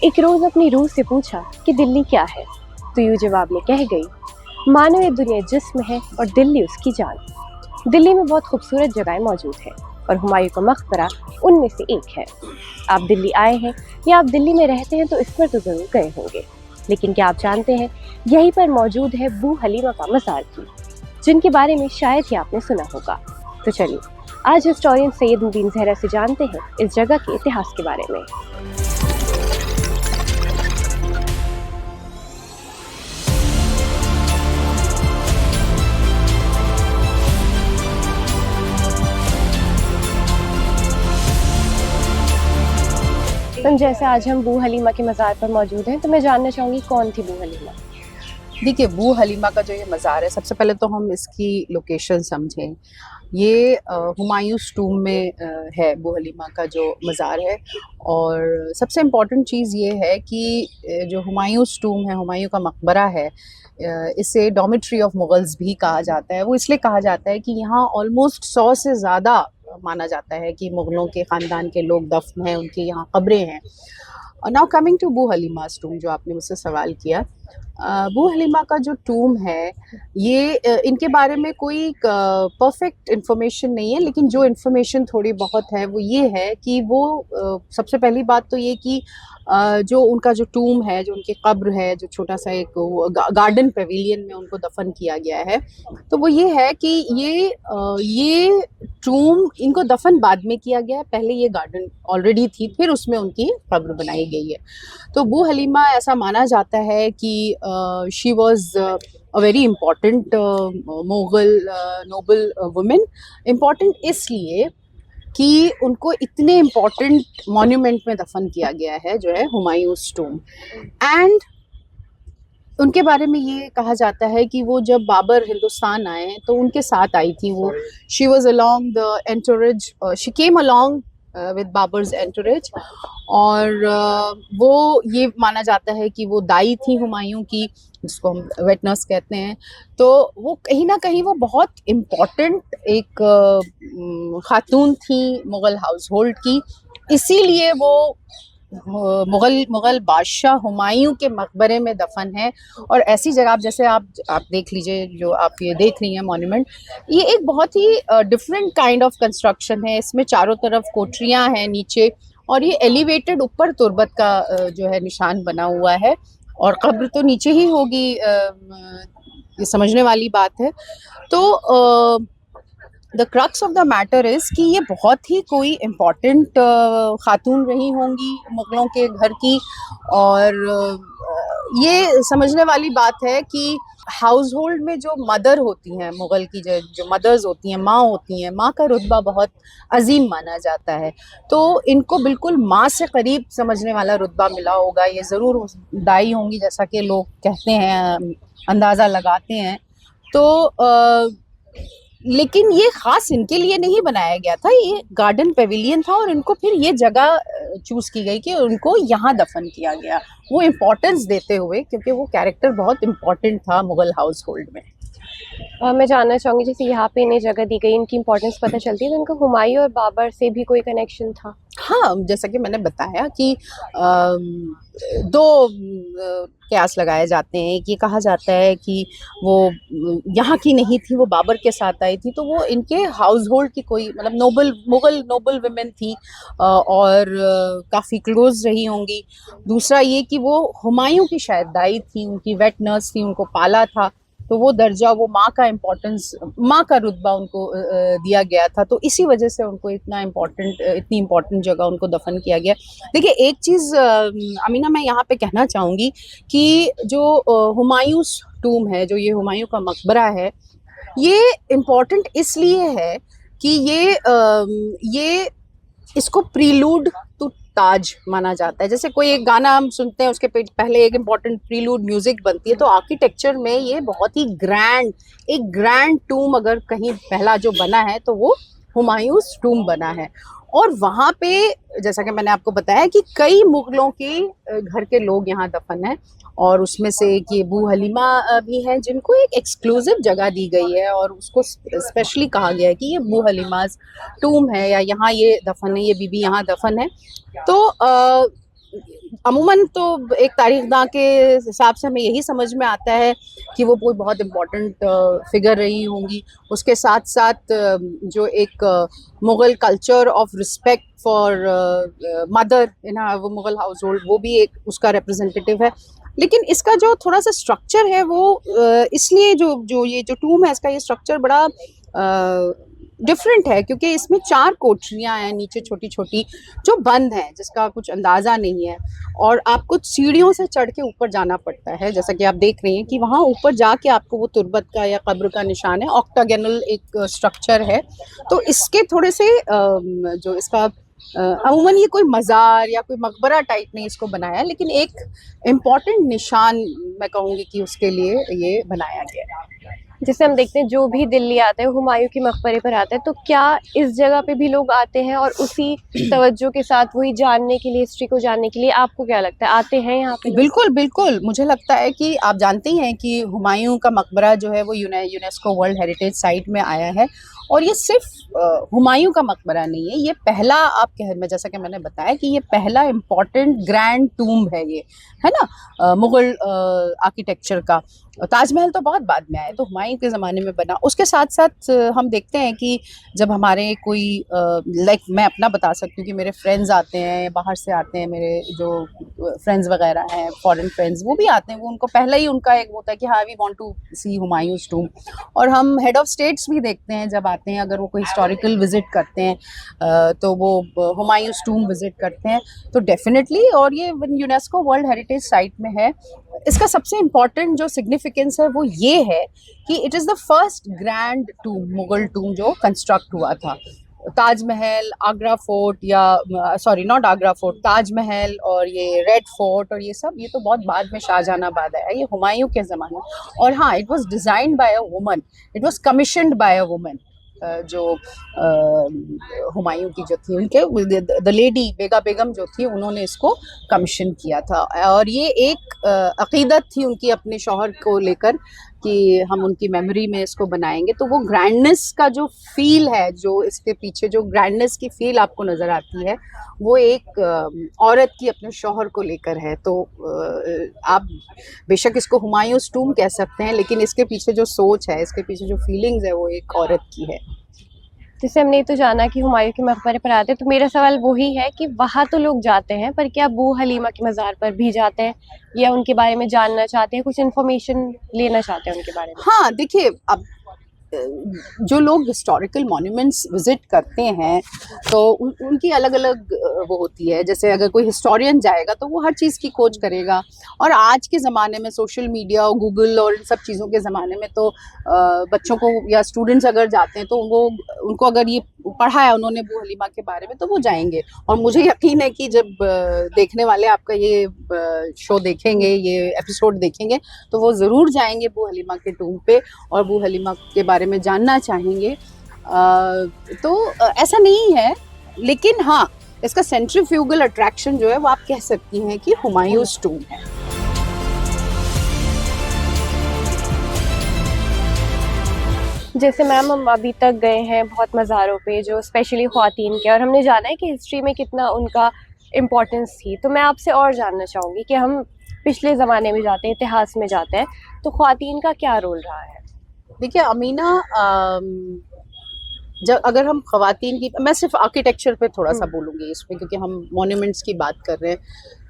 एक रोज अपनी रूह से पूछा कि दिल्ली क्या है, तो यूं जवाब में कह गई, मानो ये दुनिया जिस्म है और दिल्ली उसकी जान। दिल्ली में बहुत खूबसूरत जगहें मौजूद हैं और हुमायूं का मकबरा उनमें से एक है। आप दिल्ली आए हैं या आप दिल्ली में रहते हैं तो इस पर तो जरूर गए होंगे, लेकिन क्या आप जानते हैं यहीं पर मौजूद है बू हलीमा का मज़ार भी, जिनके बारे में शायद ही आपने सुना होगा। तो चलिए आज हिस्टोरियन सैयद मुबीन जहरा से जानते हैं इस जगह के इतिहास के बारे में। तो जैसे आज हम बू हलीमा के मज़ार पर मौजूद हैं, तो मैं जानना चाहूँगी कौन थी बू हलीमा? देखिए, बू हलीमा का जो ये मज़ार है, सबसे पहले तो हम इसकी लोकेशन समझें। ये हुमायूंस टूम में है बू हलीमा का जो मज़ार है। और सबसे इम्पॉर्टेंट चीज़ ये है कि जो हुमायूंस टूम है, हुमायूं का मकबरा है, इसे डॉर्मिटरी ऑफ मुगल्स भी कहा जाता है। वो इसलिए कहा जाता है कि यहाँ ऑलमोस्ट 100 से ज़्यादा माना जाता है कि मुग़लों के ख़ानदान के लोग दफ़न हैं, उनकी यहाँ कब्रें हैं। नाउ कमिंग टू बू हलीमा's टूम, जो आपने मुझसे सवाल किया, बू हलीमा का जो टूम है, ये इनके बारे में कोई परफेक्ट इंफॉर्मेशन नहीं है, लेकिन जो इंफॉर्मेशन थोड़ी बहुत है वो ये है कि वो सबसे पहली बात तो ये कि जो उनका जो टूम है, जो उनकी कब्र है, जो छोटा सा एक गार्डन पेविलियन में उनको दफन किया गया है, तो वो ये है कि ये टूम इनको दफन बाद में किया गया है। पहले ये गार्डन ऑलरेडी थी, फिर उसमें उनकी कब्र बनाई गई है। तो बू हलीमा ऐसा माना जाता है कि she was a very important Mughal noble women. Important इसलिए कि उनको इतने इम्पॉर्टेंट मॉन्यूमेंट में दफन किया गया है, जो है हुमायूंस टूम। एंड उनके बारे में ये कहा जाता है कि वो जब बाबर हिंदुस्तान आए तो उनके साथ आई थी वो। She was along the entourage, she came along with Babur's entourage. और वो ये माना जाता है कि वो दाई थी हुमायूं की, जिसको हम वेट नर्स कहते हैं। तो वो कहीं ना कहीं वो बहुत इम्पॉर्टेंट एक खातून थी मुग़ल हाउस होल्ड की, इसीलिए वो मुग़ल बादशाह हुमायूं के मकबरे में दफन है। और ऐसी जगह जैसे आप देख लीजिए, जो आप ये देख रही हैं मॉन्यूमेंट, ये एक बहुत ही डिफरेंट काइंड ऑफ कंस्ट्रक्शन है। इसमें चारों तरफ कोठरियां हैं नीचे, और ये एलिवेटेड ऊपर तुर्बत का जो है निशान बना हुआ है, और कब्र तो नीचे ही होगी, ये समझने वाली बात है। तो the crux of the matter is कि ये बहुत ही कोई इम्पॉर्टेंट खातून रही होंगी मुग़लों के घर की। और ये समझने वाली बात है कि हाउस होल्ड में जो मदर होती हैं मुग़ल की, जो मदर्स होती हैं, माँ होती हैं, माँ का रुतबा बहुत अजीम माना जाता है। तो इनको बिल्कुल माँ से करीब समझने वाला रुतबा मिला होगा। ये ज़रूर दाई होंगी, जैसा कि लोग कहते हैं, अंदाज़ा लगाते हैं। तो लेकिन ये खास इनके लिए नहीं बनाया गया था, ये गार्डन पेविलियन था, और इनको फिर ये जगह चूज की गई कि उनको यहाँ दफन किया गया, वो इम्पोर्टेंस देते हुए, क्योंकि वो कैरेक्टर बहुत इम्पोर्टेंट था मुग़ल हाउस होल्ड में। मैं जानना चाहूँगी, जैसे यहाँ पे इन्हें जगह दी गई, इनकी इंपॉर्टेंस पता चलती है, तो इनका हुमायूं और बाबर से भी कोई कनेक्शन था? हाँ, जैसा कि मैंने बताया कि दो कयास लगाए जाते हैं। कि कहा जाता है कि वो यहाँ की नहीं थी, वो बाबर के साथ आई थी, तो वो इनके हाउस होल्ड की कोई, मतलब मुग़ल नोबल वुमेन थी, और काफ़ी क्लोज रही होंगी। दूसरा ये कि वो हुमायूं की शायद दाई थी, उनकी वेट नर्स थी, उनको पाला था, तो वो दर्जा, वो माँ का इम्पोर्टेंस, माँ का रुतबा उनको दिया गया था। तो इसी वजह से उनको इतनी इम्पोर्टेंट जगह उनको दफन किया गया। देखिए, एक चीज़ अमीना मैं यहाँ पे कहना चाहूँगी कि जो हुमायूंस टूम है, जो ये हुमायूं का मकबरा है, ये इम्पोर्टेंट इसलिए है कि ये इसको प्रीलूड टू ताज माना जाता है। जैसे कोई एक गाना हम सुनते हैं, उसके पहले एक इम्पॉर्टेंट प्रीलूड म्यूजिक बनती है, तो आर्किटेक्चर में ये बहुत ही एक ग्रैंड टूम अगर कहीं पहला जो बना है, तो वो हुमायूंस टूम बना है। और वहाँ पे, जैसा कि मैंने आपको बताया, कि कई मुग़लों के घर के लोग यहाँ दफन हैं, और उसमें से एक ये बू हलीमा भी है, जिनको एक एक्सक्लूसिव जगह दी गई है, और उसको स्पेशली कहा गया है कि ये बू हलीमा's टूम है, या यहाँ ये दफन है, ये बीबी यहाँ दफन है। तो अमूमन तो एक तारीखदां के हिसाब से हमें यही समझ में आता है कि वो कोई बहुत इम्पोर्टेंट फिगर रही होंगी। उसके साथ साथ जो एक Mughal culture of respect for mother in वो मुग़ल हाउस होल्ड, वो भी एक उसका रिप्रेजेंटेटिव है। लेकिन इसका जो थोड़ा सा स्ट्रक्चर है वो इसलिए जो ये जो टूम है इसका ये स्ट्रक्चर बड़ा डिफरेंट है, क्योंकि इसमें 4 कोठरियाँ हैं नीचे छोटी छोटी जो बंद हैं, जिसका कुछ अंदाज़ा नहीं है, और आपको सीढ़ियों से चढ़ के ऊपर जाना पड़ता है। जैसा कि आप देख रही हैं कि वहाँ ऊपर जाके आपको वो तुर्बत का या कब्र का निशान है। ऑक्टागोनल एक स्ट्रक्चर है, तो इसके थोड़े से जो इसका अमूमन ये कोई मज़ार या कोई मकबरा टाइप नहीं इसको बनाया, लेकिन एक इम्पॉर्टेंट निशान मैं कहूँगी कि उसके लिए ये बनाया गया है। जैसे हम देखते हैं जो भी दिल्ली आता है हुमायूं के मकबरे पर आता है, तो क्या इस जगह पे भी लोग आते हैं और उसी तवज्जो के साथ वही जानने के लिए, हिस्ट्री को जानने के लिए, आपको क्या लगता है आते हैं यहाँ पे लोग? बिल्कुल बिल्कुल, मुझे लगता है कि आप जानते ही हैं कि हुमायूं का मकबरा जो है वो यूनेस्को वर्ल्ड हेरिटेज साइट में आया है। और ये सिर्फ हुमायूं का मकबरा नहीं है, ये पहला मैं जैसा कि मैंने बताया कि ये पहला इम्पॉर्टेंट ग्रैंड टूम्ब है ये, है ना, मुग़ल आर्किटेक्चर का। ताजमहल तो बहुत बाद में आया, तो हुमायूं के ज़माने में बना। उसके साथ साथ हम देखते हैं कि जब हमारे कोई मैं अपना बता सकती हूँ कि मेरे फ्रेंड्स आते हैं, बाहर से आते हैं, मेरे जो फ्रेंड्स वगैरह हैं, फॉरेन फ्रेंड्स, वो भी आते हैं। वो उनको पहला ही उनका एक होता है कि हाँ we want to see Humayun's tomb. और हम हेड ऑफ स्टेट्स भी देखते हैं जब आते हैं, अगर वो कोई हिस्टोरिकल विजिट करते हैं तो वो हुमायूंस टूम्ब विजिट करते हैं, तो डेफिनेटली। और ये यूनेस्को वर्ल्ड हेरिटेज साइट में है। इसका सबसे इम्पॉर्टेंट जो सिग्निफिकेंस है वो ये है कि it is the first grand tomb, Mughal tomb जो कंस्ट्रक्ट हुआ था। ताजमहल, आगरा फोर्ट, या sorry not Agra fort, Taj Mahal और ये रेड फोर्ट और ये सब, ये तो बहुत बाद में शाहजहानाबाद आया, ये हुमायूं के ज़माने। और हाँ, it was designed by a woman, it was commissioned by a woman. जो हुमायूं की जो थी, उनके द लेडी बेगा बेगम जो थी, उन्होंने इसको कमीशन किया था। और ये एक अकीदत थी उनकी अपने शौहर को लेकर कि हम उनकी मेमोरी में इसको बनाएंगे। तो वो ग्रैंडनेस का जो फील है, जो इसके पीछे जो ग्रैंडनेस की फील आपको नज़र आती है, वो एक औरत की अपने शौहर को लेकर है। तो आप बेशक इसको हुमायूंस टूम्ब कह सकते हैं, लेकिन इसके पीछे जो सोच है, इसके पीछे जो फीलिंग्स है, वो एक औरत की है। जैसे हमने ये तो जाना कि हुमायूं के मकबरे पर आते हैं, तो मेरा सवाल वही है कि वहाँ तो लोग जाते हैं, पर क्या बू हलीमा के मज़ार पर भी जाते हैं या उनके बारे में जानना चाहते हैं, कुछ इन्फॉर्मेशन लेना चाहते हैं उनके बारे में? हाँ, देखिए, अब जो लोग हिस्टोरिकल मॉन्यूमेंट्स विजिट करते हैं तो उनकी अलग अलग वो होती है। जैसे अगर कोई हिस्टोरियन जाएगा तो वो हर चीज़ की खोज करेगा, और आज के ज़माने में सोशल मीडिया और गूगल और इन सब चीज़ों के ज़माने में तो बच्चों को या स्टूडेंट्स अगर जाते हैं तो वो उनको अगर ये पढ़ा है उन्होंने बू हलीमा के बारे में तो वो जाएंगे। और मुझे यकीन है कि जब देखने वाले आपका ये शो देखेंगे, ये एपिसोड देखेंगे, तो वो ज़रूर जाएंगे बू हलीमा के टूम्ब पे और बू हलीमा के बारे में जानना चाहेंगे। तो ऐसा नहीं है, लेकिन हाँ, इसका सेंट्रीफ्यूगल अट्रैक्शन जो है वो आप कह सकती हैं कि हुमायूंस टूम्ब है। जैसे मैम हम अभी तक गए हैं बहुत मज़ारों पे जो स्पेशली ख़वातीन के, और हमने जाना है कि हिस्ट्री में कितना उनका इम्पोर्टेंस थी। तो मैं आपसे और जानना चाहूँगी कि हम पिछले ज़माने में जाते हैं, इतिहास में जाते हैं, तो ख़वातीन का क्या रोल रहा है? देखिए अमीना, जब अगर हम ख़वातीन की, मैं सिर्फ आर्किटेक्चर पे थोड़ा सा बोलूँगी इसमें, क्योंकि हम मॉन्यूमेंट्स की बात कर रहे हैं,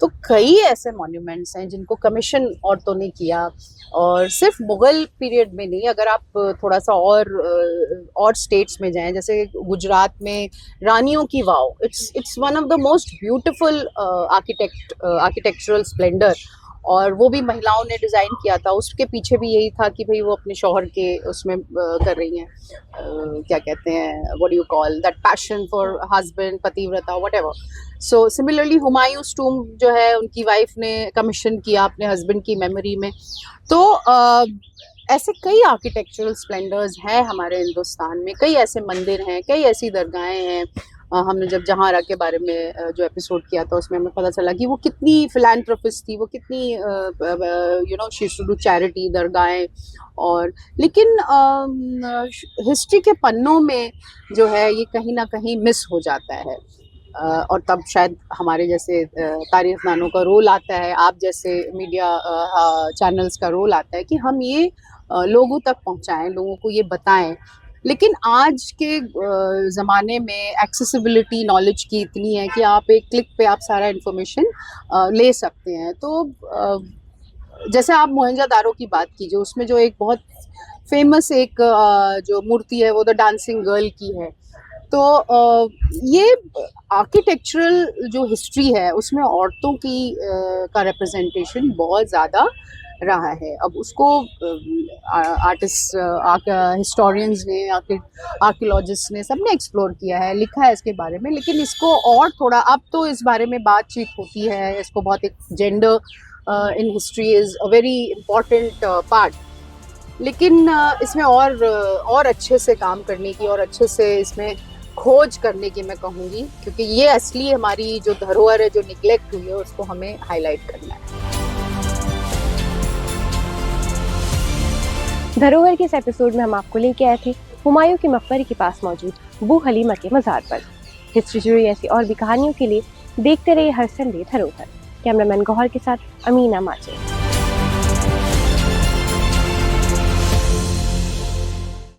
तो कई ऐसे मॉन्यूमेंट्स हैं जिनको कमीशन औरतों ने किया। और सिर्फ मुग़ल पीरियड में नहीं, अगर आप थोड़ा सा और स्टेट्स में जाएं, जैसे गुजरात में रानियों की वाव, it's one of the most beautiful architectural splendour, और वो भी महिलाओं ने डिज़ाइन किया था। उसके पीछे भी यही था कि भाई वो अपने शौहर के उसमें कर रही हैं, क्या कहते हैं, what do you call that, passion for husband, पतिव्रता, whatever. So similarly Humayun's tomb जो है उनकी वाइफ ने कमीशन किया अपने हस्बैंड की मेमोरी में। तो ऐसे कई आर्किटेक्चरल स्प्लेंडर्स हैं हमारे हिंदुस्तान में, कई ऐसे मंदिर हैं, कई ऐसी दरगाहें हैं। हमने जब जहांरा के बारे में जो एपिसोड किया था उसमें हमें पता चला कि वो कितनी फिलैंथ्रोपिस्ट थी, वो कितनी she used to do charity, दरगाहें। और लेकिन हिस्ट्री के पन्नों में जो है ये कहीं ना कहीं मिस हो जाता है। और तब शायद हमारे जैसे तारीखनानों का रोल आता है, आप जैसे मीडिया चैनल्स का रोल आता है कि हम ये लोगों तक पहुंचाएं, लोगों को ये बताएं। लेकिन आज के ज़माने में एक्सेसिबिलिटी नॉलेज की इतनी है कि आप एक क्लिक पे आप सारा इन्फॉर्मेशन ले सकते हैं। तो जैसे आप मोहनजोदारो की बात कीजिए, उसमें जो एक बहुत फेमस एक जो मूर्ति है वो द डांसिंग गर्ल की है। तो ये आर्किटेक्चरल जो हिस्ट्री है उसमें औरतों की का रिप्रेजेंटेशन बहुत ज़्यादा रहा है। अब उसको आर्टिस्ट, हिस्टोरियंस ने, आर्कियोलॉजिस्ट ने, सबने एक्सप्लोर किया है, लिखा है इसके बारे में। लेकिन इसको और थोड़ा, अब तो इस बारे में बातचीत होती है, इसको बहुत एक gender in history is a very important part. लेकिन इसमें और अच्छे से काम करने की और अच्छे से इसमें खोज करने की मैं कहूँगी, क्योंकि ये असली हमारी जो धरोहर है, जो निग्लेक्ट हुई है, उसको हमें हाईलाइट करना है। धरोहर के इस एपिसोड में हम आपको लेके आए थे हुमायूं के मकबरे के पास मौजूद बू हलीमा के मज़ार पर। हिस्ट्री जुड़ी ऐसी और भी कहानियों के लिए देखते रहिए हर संडे धरोहर। कैमरामैन गौहर के साथ अमीना माचे।